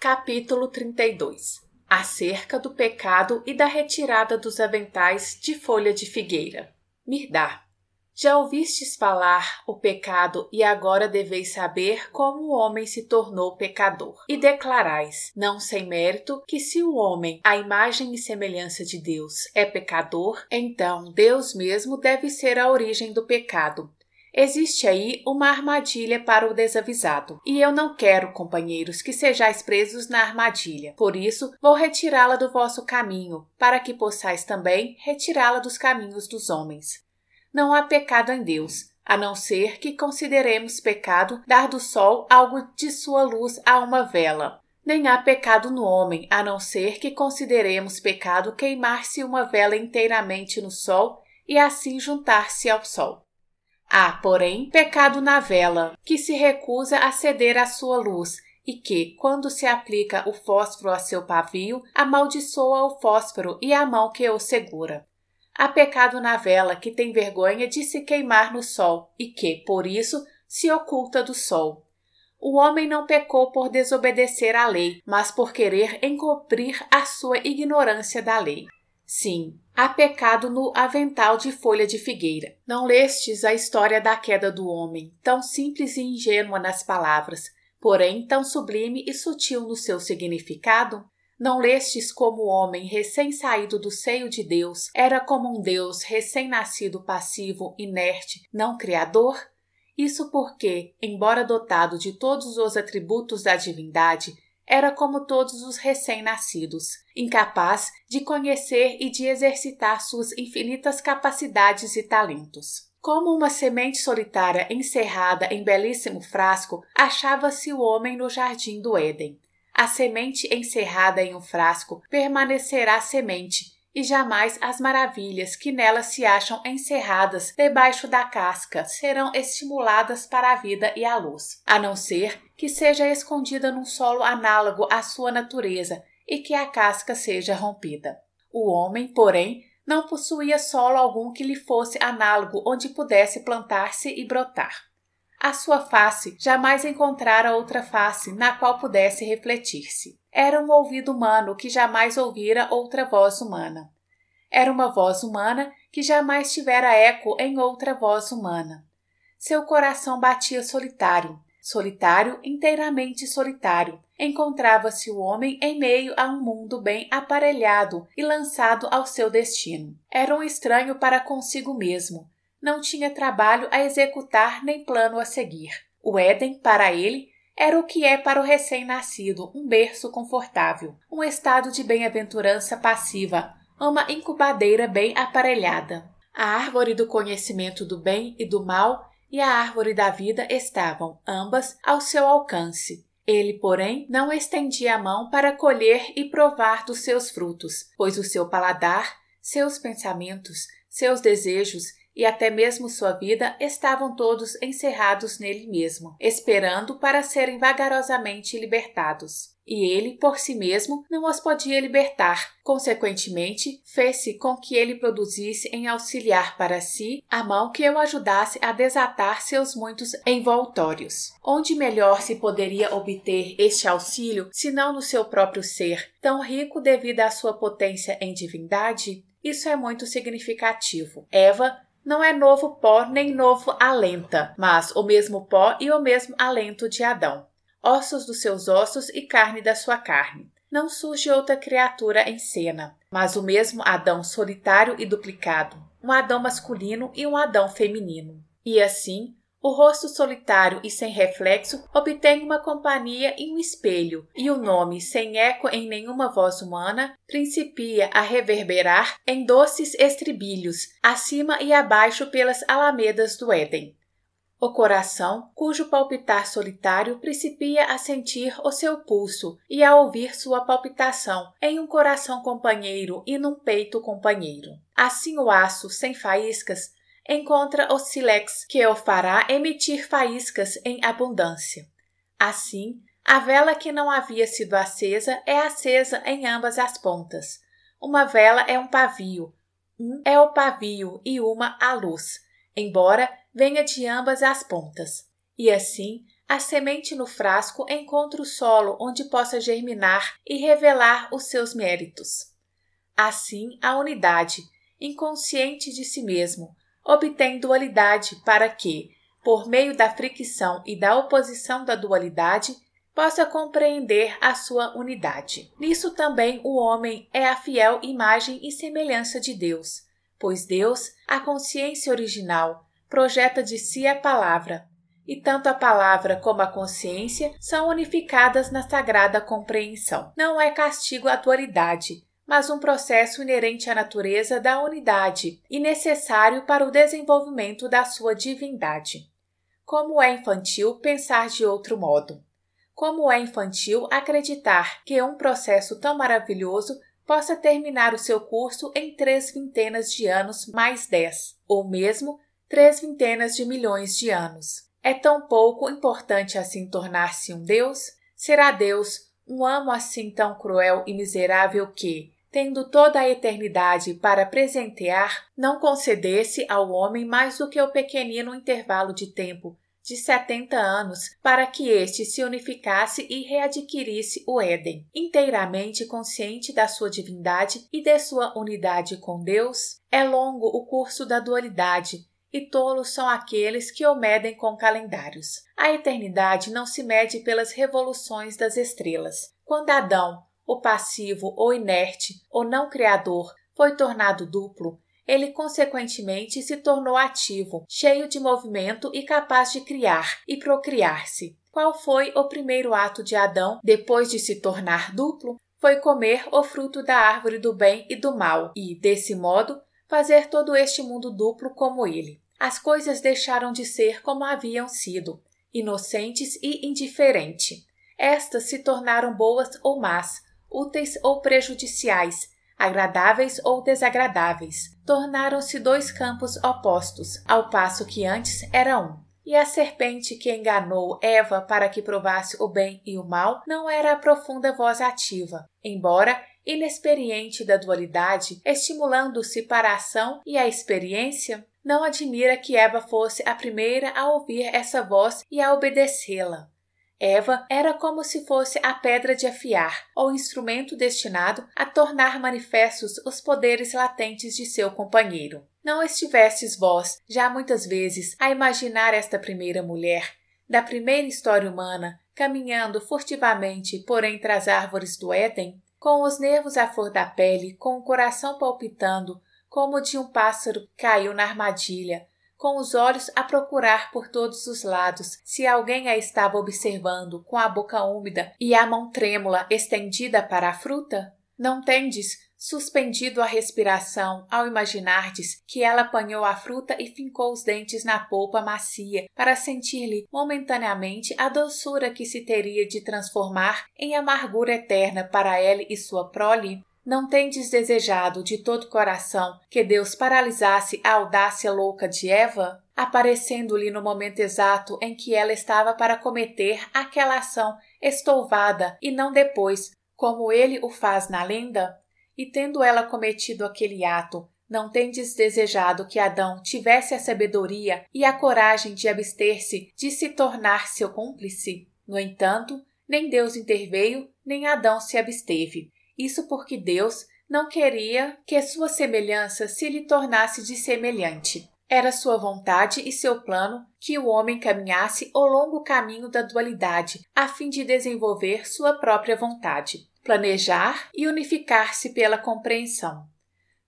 Capítulo 32. Acerca do pecado e da retirada dos aventais de folha de figueira. Mirdá. Já ouvistes falar o pecado e agora deveis saber como o homem se tornou pecador. E declarais, não sem mérito, que se o homem, à imagem e semelhança de Deus, é pecador, então Deus mesmo deve ser a origem do pecado. Existe aí uma armadilha para o desavisado, e eu não quero, companheiros, que sejais presos na armadilha. Por isso, vou retirá-la do vosso caminho, para que possais também retirá-la dos caminhos dos homens. Não há pecado em Deus, a não ser que consideremos pecado dar do sol algo de sua luz a uma vela. Nem há pecado no homem, a não ser que consideremos pecado queimar-se uma vela inteiramente no sol e assim juntar-se ao sol. Há, porém, pecado na vela, que se recusa a ceder à sua luz e que, quando se aplica o fósforo a seu pavio, amaldiçoa o fósforo e a mão que o segura. Há pecado na vela que tem vergonha de se queimar no sol e que, por isso, se oculta do sol. O homem não pecou por desobedecer à lei, mas por querer encobrir a sua ignorância da lei. Sim, há pecado no avental de folha de figueira. Não lestes a história da queda do homem, tão simples e ingênua nas palavras, porém tão sublime e sutil no seu significado? Não lestes como o homem recém-saído do seio de Deus era como um Deus recém-nascido passivo, inerte, não criador? Isso porque, embora dotado de todos os atributos da divindade, era como todos os recém-nascidos, incapaz de conhecer e de exercitar suas infinitas capacidades e talentos. Como uma semente solitária encerrada em belíssimo frasco, achava-se o homem no jardim do Éden. A semente encerrada em um frasco permanecerá semente, e jamais as maravilhas que nela se acham encerradas debaixo da casca serão estimuladas para a vida e a luz, a não ser que seja escondida num solo análogo à sua natureza e que a casca seja rompida. O homem, porém, não possuía solo algum que lhe fosse análogo onde pudesse plantar-se e brotar. A sua face jamais encontrara outra face na qual pudesse refletir-se. Era um ouvido humano que jamais ouvira outra voz humana. Era uma voz humana que jamais tivera eco em outra voz humana. Seu coração batia solitário, inteiramente solitário. Encontrava-se o homem em meio a um mundo bem aparelhado e lançado ao seu destino. Era um estranho para consigo mesmo. Não tinha trabalho a executar nem plano a seguir. O Éden, para ele, era o que é para o recém-nascido, um berço confortável, um estado de bem-aventurança passiva, uma incubadeira bem aparelhada. A árvore do conhecimento do bem e do mal e a árvore da vida estavam, ambas, ao seu alcance. Ele, porém, não estendia a mão para colher e provar dos seus frutos, pois o seu paladar, seus pensamentos, seus desejos e até mesmo sua vida estavam todos encerrados nele mesmo, esperando para serem vagarosamente libertados. E ele, por si mesmo, não os podia libertar. Consequentemente, fez-se com que ele produzisse em auxiliar para si a mão que o ajudasse a desatar seus muitos envoltórios. Onde melhor se poderia obter este auxílio, senão no seu próprio ser, tão rico devido à sua potência em divindade? Isso é muito significativo. Eva não é novo pó nem novo alenta, mas o mesmo pó e o mesmo alento de Adão. Ossos dos seus ossos e carne da sua carne. Não surge outra criatura em cena, mas o mesmo Adão solitário e duplicado, um Adão masculino e um Adão feminino. E assim, o rosto solitário e sem reflexo obtém uma companhia e um espelho, e o nome, sem eco em nenhuma voz humana, principia a reverberar em doces estribilhos, acima e abaixo pelas alamedas do Éden. O coração, cujo palpitar solitário principia a sentir o seu pulso e a ouvir sua palpitação em um coração companheiro e num peito companheiro. Assim o aço, sem faíscas, encontra o sílex que o fará emitir faíscas em abundância. Assim, a vela que não havia sido acesa é acesa em ambas as pontas. Uma vela é um pavio, um é o pavio e uma a luz, embora venha de ambas as pontas. E assim, A semente no frasco encontra o solo onde possa germinar e revelar os seus méritos. Assim, a unidade, inconsciente de si mesmo, obtém dualidade para que, por meio da fricção e da oposição da dualidade, possa compreender a sua unidade. Nisso também o homem é a fiel imagem e semelhança de Deus, pois Deus, a consciência original, projeta de si a palavra, e tanto a palavra como a consciência são unificadas na sagrada compreensão. Não é castigo a dualidade, mas um processo inerente à natureza da unidade e necessário para o desenvolvimento da sua divindade. Como é infantil pensar de outro modo. Como é infantil acreditar que um processo tão maravilhoso possa terminar o seu curso em 3/20 de anos mais 10, ou mesmo 3/20 de milhões de anos. É tão pouco importante assim tornar-se um Deus? Será Deus um amo assim tão cruel e miserável que, tendo toda a eternidade para presentear, não concedesse ao homem mais do que o pequenino intervalo de tempo de 70 anos para que este se unificasse e readquirisse o Éden, inteiramente consciente da sua divindade e de sua unidade com Deus? É longo o curso da dualidade, e tolos são aqueles que o medem com calendários. A eternidade não se mede pelas revoluções das estrelas. Quando Adão, o passivo ou inerte, ou não criador, foi tornado duplo, ele consequentemente se tornou ativo, cheio de movimento e capaz de criar e procriar-se. Qual foi o primeiro ato de Adão depois de se tornar duplo? Foi comer o fruto da árvore do bem e do mal e, desse modo, fazer todo este mundo duplo como ele. As coisas deixaram de ser como haviam sido, inocentes e indiferentes. Estas se tornaram boas ou más, úteis ou prejudiciais, agradáveis ou desagradáveis. Tornaram-se dois campos opostos, ao passo que antes era um. E a serpente que enganou Eva para que provasse o bem e o mal não era a profunda voz ativa, embora inexperiente da dualidade, estimulando-se para a ação e a experiência. Não admira que Eva fosse a primeira a ouvir essa voz e a obedecê-la. Eva era como se fosse a pedra de afiar, ou instrumento destinado a tornar manifestos os poderes latentes de seu companheiro. Não estivestes vós, já muitas vezes, a imaginar esta primeira mulher, da primeira história humana, caminhando furtivamente por entre as árvores do Éden, com os nervos à flor da pele, com o coração palpitando, como o de um pássaro que caiu na armadilha, com os olhos a procurar por todos os lados se alguém a estava observando, com a boca úmida e a mão trêmula estendida para a fruta? Não tendes suspendido a respiração ao imaginardes que ela apanhou a fruta e fincou os dentes na polpa macia para sentir-lhe momentaneamente a doçura que se teria de transformar em amargura eterna para ela e sua prole? Não tendes desejado de todo coração que Deus paralisasse a audácia louca de Eva, aparecendo-lhe no momento exato em que ela estava para cometer aquela ação estouvada e não depois, como ele o faz na lenda? E tendo ela cometido aquele ato, não tendes desejado que Adão tivesse a sabedoria e a coragem de abster-se de se tornar seu cúmplice? No entanto, nem Deus interveio, nem Adão se absteve. Isso porque Deus não queria que sua semelhança se lhe tornasse dissemelhante. Era sua vontade e seu plano que o homem caminhasse o longo caminho da dualidade, a fim de desenvolver sua própria vontade, planejar e unificar-se pela compreensão.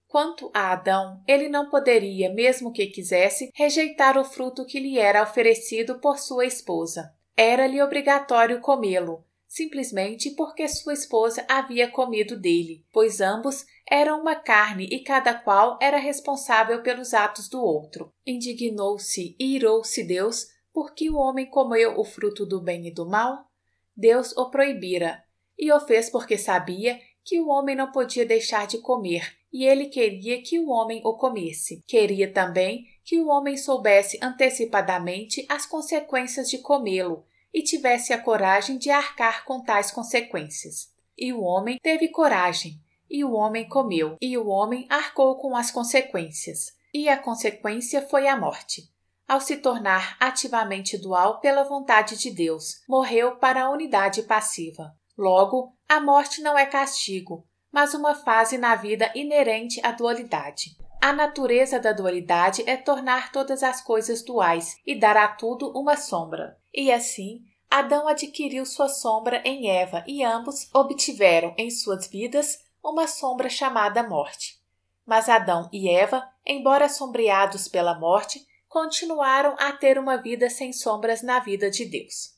Quanto a Adão, ele não poderia, mesmo que quisesse, rejeitar o fruto que lhe era oferecido por sua esposa. Era-lhe obrigatório comê-lo, simplesmente porque sua esposa havia comido dele, pois ambos eram uma carne e cada qual era responsável pelos atos do outro. Indignou-se e irou-se Deus porque o homem comeu o fruto do bem e do mal? Deus o proibira, e o fez porque sabia que o homem não podia deixar de comer, e ele queria que o homem o comesse. Queria também que o homem soubesse antecipadamente as consequências de comê-lo, e tivesse a coragem de arcar com tais consequências. E o homem teve coragem, e o homem comeu, e o homem arcou com as consequências. E a consequência foi a morte. ao se tornar ativamente dual pela vontade de Deus, morreu para a unidade passiva. Logo, a morte não é castigo, mas uma fase na vida inerente à dualidade. A natureza da dualidade é tornar todas as coisas duais e dar a tudo uma sombra. E assim, Adão adquiriu sua sombra em Eva e ambos obtiveram em suas vidas uma sombra chamada morte. Mas Adão e Eva, embora sombreados pela morte, continuaram a ter uma vida sem sombras na vida de Deus.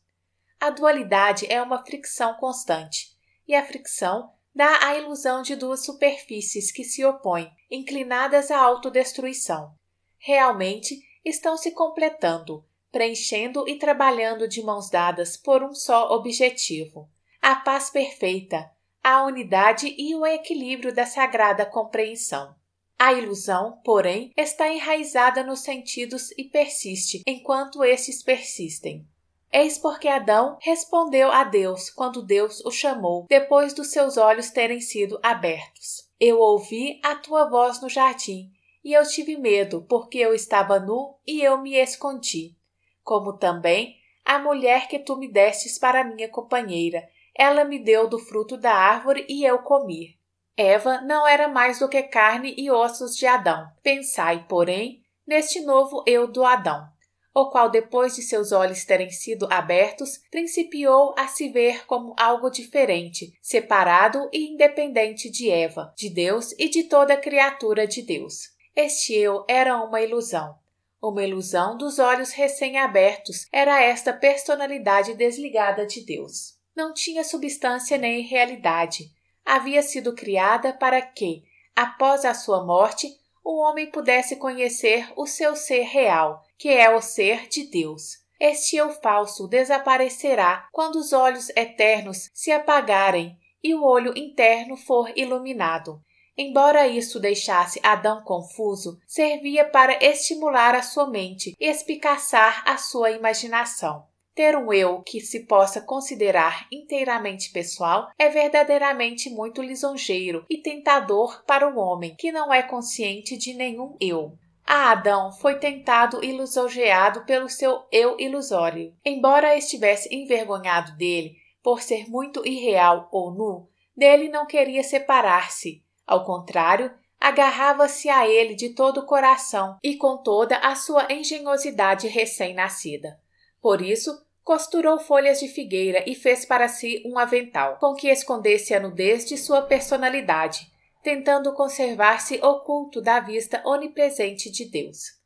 A dualidade é uma fricção constante, e a fricção dá a ilusão de duas superfícies que se opõem, inclinadas à autodestruição. Realmente, estão se completando, preenchendo e trabalhando de mãos dadas por um só objetivo: a paz perfeita, a unidade e o equilíbrio da sagrada compreensão. A ilusão, porém, está enraizada nos sentidos e persiste enquanto estes persistem. Eis porque Adão respondeu a Deus quando Deus o chamou, depois dos seus olhos terem sido abertos. Eu ouvi a tua voz no jardim, e eu tive medo, porque eu estava nu e eu me escondi. Como também a mulher que tu me destes para minha companheira, ela me deu do fruto da árvore e eu comi. Eva não era mais do que carne e ossos de Adão. Pensai, porém, neste novo eu do Adão, o qual, depois de seus olhos terem sido abertos, principiou a se ver como algo diferente, separado e independente de Eva, de Deus e de toda criatura de Deus. Este eu era uma ilusão. Uma ilusão dos olhos recém-abertos era esta personalidade desligada de Deus. Não tinha substância nem realidade. Havia sido criada para que, após a sua morte, o homem pudesse conhecer o seu ser real, que é o ser de Deus. Este eu falso desaparecerá quando os olhos eternos se apagarem e o olho interno for iluminado. Embora isso deixasse Adão confuso, servia para estimular a sua mente e espicaçar a sua imaginação. Ter um eu que se possa considerar inteiramente pessoal é verdadeiramente muito lisonjeiro e tentador para o homem que não é consciente de nenhum eu. A Adão foi tentado e lisonjeado pelo seu eu ilusório. Embora estivesse envergonhado dele por ser muito irreal ou nu, dele não queria separar-se. Ao contrário, agarrava-se a ele de todo o coração e com toda a sua engenhosidade recém-nascida. Por isso, costurou folhas de figueira e fez para si um avental, com que escondesse a nudez de sua personalidade, tentando conservar-se oculto da vista onipresente de Deus.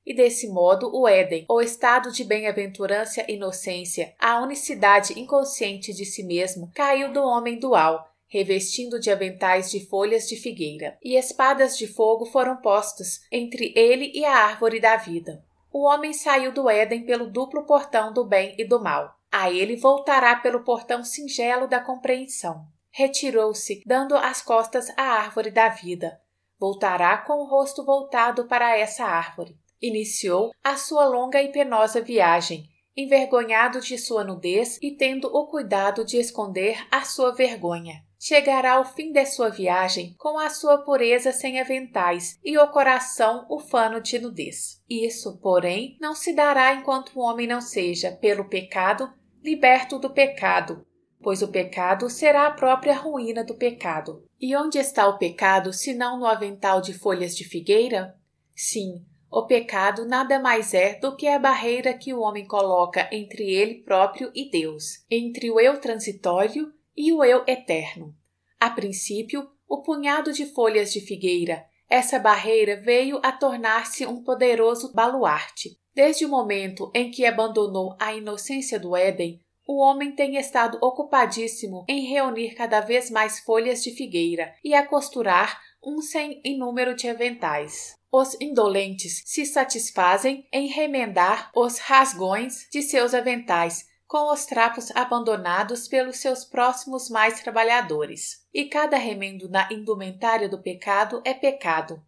E desse modo o Éden, o estado de bem-aventurança e inocência, a unicidade inconsciente de si mesmo, caiu do homem dual, revestindo de aventais de folhas de figueira, e espadas de fogo foram postas entre ele e a árvore da vida. O homem saiu do Éden pelo duplo portão do bem e do mal. A ele voltará pelo portão singelo da compreensão. Retirou-se, dando as costas à árvore da vida. Voltará com o rosto voltado para essa árvore. Iniciou a sua longa e penosa viagem, envergonhado de sua nudez e tendo o cuidado de esconder a sua vergonha. Chegará ao fim de sua viagem com a sua pureza sem aventais e o coração ufano de nudez. Isso, porém, não se dará enquanto o homem não seja, pelo pecado, liberto do pecado, pois o pecado será a própria ruína do pecado. E onde está o pecado, senão no avental de folhas de figueira? Sim, o pecado nada mais é do que a barreira que o homem coloca entre ele próprio e Deus, entre o eu transitório e o eu eterno. A princípio, o punhado de folhas de figueira, essa barreira veio a tornar-se um poderoso baluarte. Desde o momento em que abandonou a inocência do Éden, o homem tem estado ocupadíssimo em reunir cada vez mais folhas de figueira e a costurar um sem número de aventais. Os indolentes se satisfazem em remendar os rasgões de seus aventais com os trapos abandonados pelos seus próximos mais trabalhadores. E cada remendo na indumentária do pecado é pecado,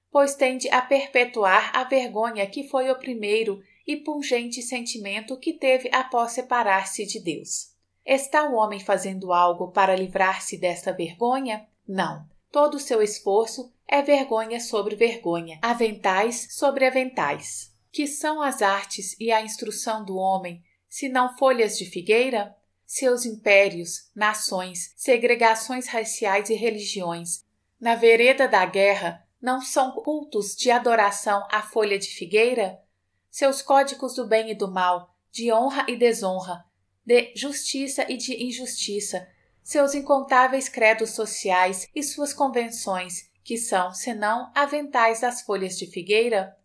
pois tende a perpetuar a vergonha que foi o primeiro e pungente sentimento que teve após separar-se de Deus. Está o homem fazendo algo para livrar-se desta vergonha? Não. Todo o seu esforço é vergonha sobre vergonha, aventais sobre aventais. Que são as artes e a instrução do homem, se não folhas de figueira? Seus impérios, nações, segregações raciais e religiões, na vereda da guerra, não são cultos de adoração à folha de figueira? Seus códigos do bem e do mal, de honra e desonra, de justiça e de injustiça, seus incontáveis credos sociais e suas convenções, que são, senão, aventais das folhas de figueira?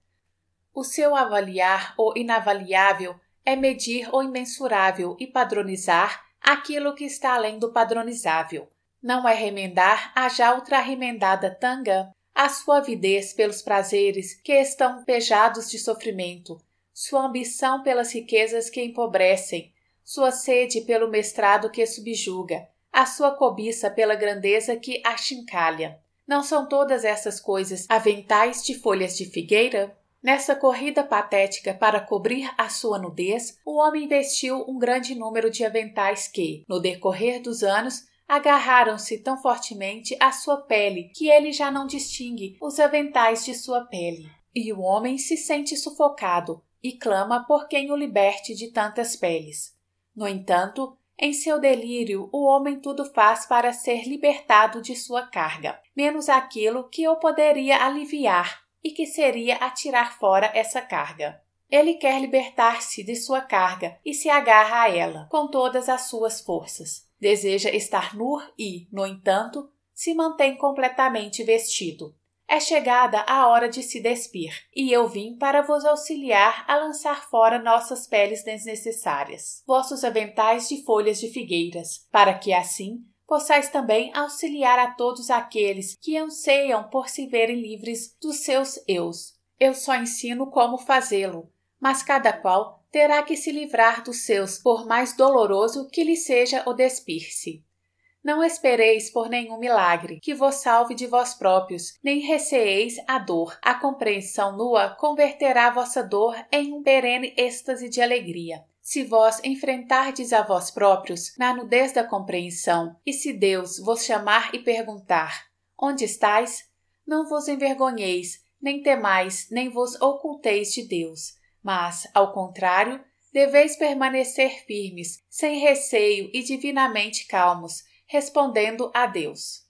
O seu avaliar o inavaliável é medir o imensurável e padronizar aquilo que está além do padronizável. Não é remendar a já ultra-remendada tanga? A sua avidez pelos prazeres que estão pejados de sofrimento, sua ambição pelas riquezas que empobrecem, sua sede pelo mestrado que subjuga, a sua cobiça pela grandeza que achincalha. Não são todas essas coisas aventais de folhas de figueira? Nessa corrida patética para cobrir a sua nudez, o homem vestiu um grande número de aventais que, no decorrer dos anos, agarraram-se tão fortemente à sua pele que ele já não distingue os aventais de sua pele. E o homem se sente sufocado e clama por quem o liberte de tantas peles. No entanto, em seu delírio, o homem tudo faz para ser libertado de sua carga, menos aquilo que o poderia aliviar e que seria atirar fora essa carga. Ele quer libertar-se de sua carga e se agarra a ela com todas as suas forças. Deseja estar nu e, no entanto, se mantém completamente vestido. É chegada a hora de se despir, e eu vim para vos auxiliar a lançar fora nossas peles desnecessárias, vossos aventais de folhas de figueiras, para que assim possais também auxiliar a todos aqueles que anseiam por se verem livres dos seus eus. Eu só ensino como fazê-lo, mas cada qual terá que se livrar dos seus, por mais doloroso que lhe seja o despir-se. Não espereis por nenhum milagre que vos salve de vós próprios, nem receeis a dor. A compreensão nua converterá vossa dor em um perene êxtase de alegria. Se vós enfrentardes a vós próprios na nudez da compreensão, e se Deus vos chamar e perguntar: onde estáis? Não vos envergonheis, nem temais, nem vos oculteis de Deus, mas, ao contrário, deveis permanecer firmes, sem receio e divinamente calmos, respondendo a Deus.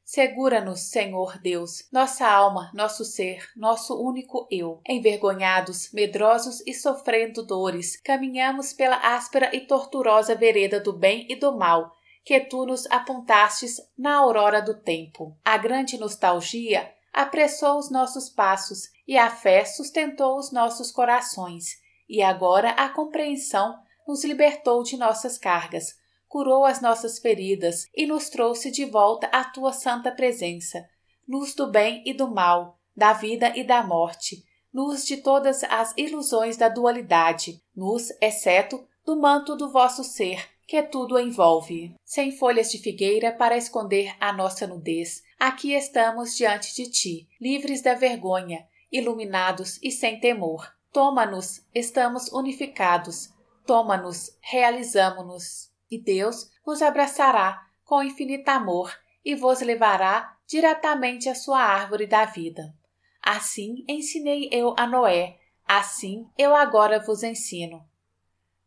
Segura-nos, Senhor Deus, nossa alma, nosso ser, nosso único eu. Envergonhados, medrosos e sofrendo dores, caminhamos pela áspera e torturosa vereda do bem e do mal, que tu nos apontastes na aurora do tempo. A grande nostalgia apressou os nossos passos e a fé sustentou os nossos corações, e agora a compreensão nos libertou de nossas cargas, curou as nossas feridas e nos trouxe de volta à tua santa presença, luz do bem e do mal, da vida e da morte, luz de todas as ilusões da dualidade, luz, exceto, do manto do vosso ser, que tudo envolve. Sem folhas de figueira para esconder a nossa nudez, aqui estamos diante de ti, livres da vergonha, iluminados e sem temor. Toma-nos, estamos unificados. Toma-nos, realizamo-nos. E Deus vos abraçará com infinito amor e vos levará diretamente à sua árvore da vida. Assim ensinei eu a Noé, assim eu agora vos ensino.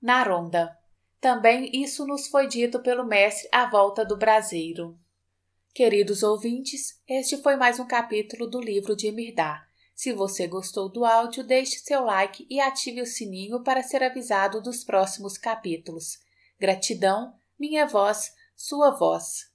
Naronda. Também isso nos foi dito pelo mestre à volta do braseiro. Queridos ouvintes, este foi mais um capítulo do livro de Mirdá. Se você gostou do áudio, deixe seu like e ative o sininho para ser avisado dos próximos capítulos. Gratidão, minha voz, sua voz.